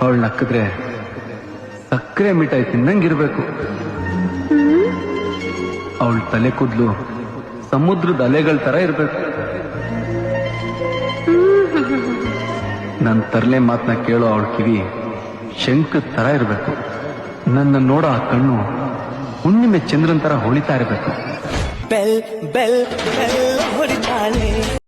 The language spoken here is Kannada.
ಅವಳು ನಕ್ಕಿದ್ರೆ ಸಕ್ಕರೆ ಮಿಠಾಯಿ ತಿನ್ನಂಗಿರ್ಬೇಕು. ಅವಳ ತಲೆ ಕೂದಲು ಸಮುದ್ರದ ಅಲೆಗಳ ತರ ಇರ್ಬೇಕು. ನನ್ನ ತರಲೆ ಮಾತನ್ನ ಕೇಳೋ ಅವಳ ಕಿವಿ ಶಂಕದ ತರ ಇರ್ಬೇಕು. ನನ್ನ ನೋಡೋ ಆ ಕಣ್ಣು ಹುಣ್ಣಿಮೆ ಚಂದ್ರನ್ ತರ ಹೊಳಿತಾ ಇರ್ಬೇಕು. Bell bell bell ಹೊಡಿತಾಳೆ.